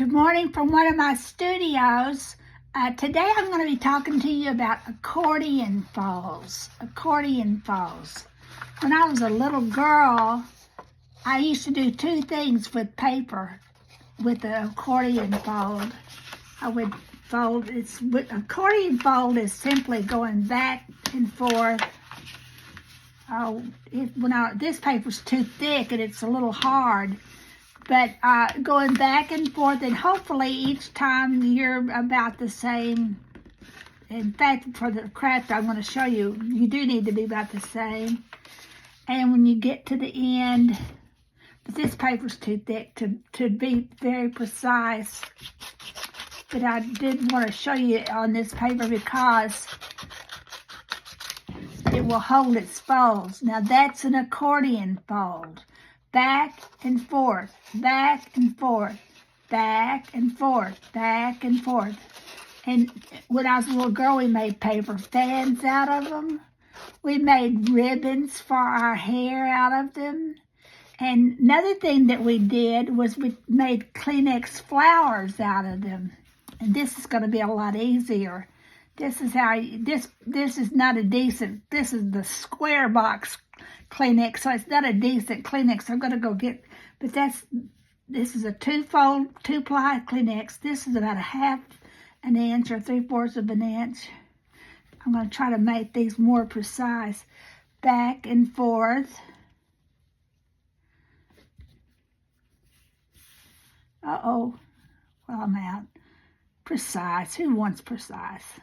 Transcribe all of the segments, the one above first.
Good morning from one of my studios. Today I'm going to be talking to you about accordion folds. Accordion folds. When I was a little girl, I used to do two things with paper with the accordion fold. I would fold, accordion fold is simply going back and forth. This paper's too thick and it's a little hard. But going back and forth, and hopefully each time you're about the same. In fact, for the craft I'm going to show you, you do need to be about the same. And when you get to the end, but this paper's too thick to be very precise. But I did want to show you on this paper because it will hold its folds. Now that's an accordion fold. Back and forth, back and forth, back and forth, back and forth. And when I was a little girl, we made paper fans out of them. We made ribbons for our hair out of them. And another thing that we did was we made Kleenex flowers out of them. And this is going to be a lot easier. This is how, this is not a decent, this is the square box Kleenex, so it's not a decent Kleenex. I'm going to go get, but this is a two-ply Kleenex. This is about a half an inch or 3/4 of an inch. I'm going to try to make these more precise. Back and forth. Uh-oh. Well, I'm out. Precise. Who wants precise?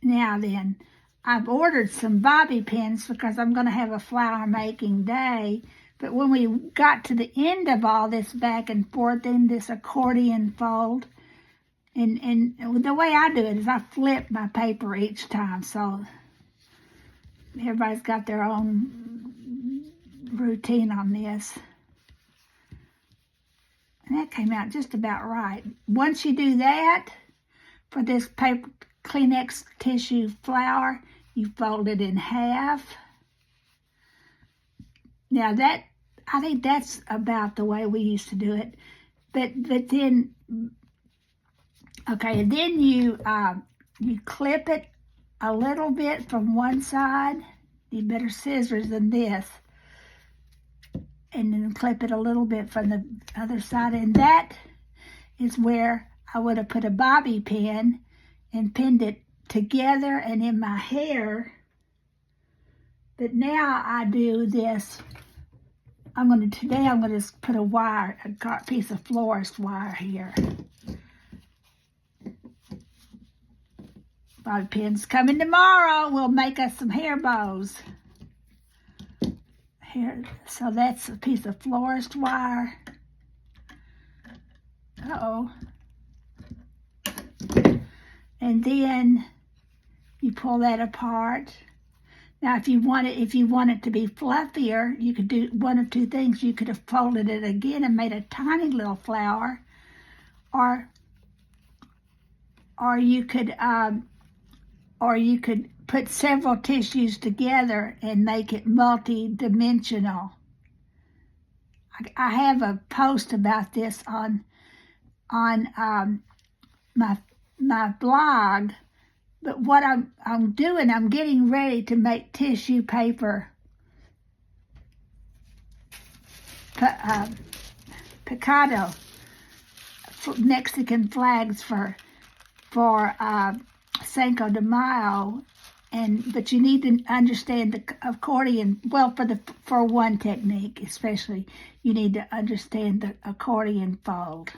Now then, I've ordered some bobby pins because I'm going to have a flower making day. But when we got to the end of all this back and forth in this accordion fold, and the way I do it is I flip my paper each time. So everybody's got their own routine on this. And that came out just about right. Once you do that, for this paper Kleenex tissue flower, you fold it in half. Now I think that's about the way we used to do it. But then, okay, and then you clip it a little bit from one side. Need better scissors than this. And then clip it a little bit from the other side. And that is where I would have put a bobby pin and pinned it together and in my hair. But now I do this. Today I'm going to put a piece of florist wire here. Bobby pins coming tomorrow. We'll make us some hair bows. Here, so that's a piece of florist wire. Uh-oh. And then you pull that apart. Now, if you want it to be fluffier, you could do one of two things. You could have folded it again and made a tiny little flower, or you could put several tissues together and make it multi-dimensional. I have a post about this on my blog, but what I'm doing, I'm getting ready to make tissue paper picado, Mexican flags for Cinco de Mayo, but you need to understand the accordion. Well, for one technique especially, you need to understand the accordion fold.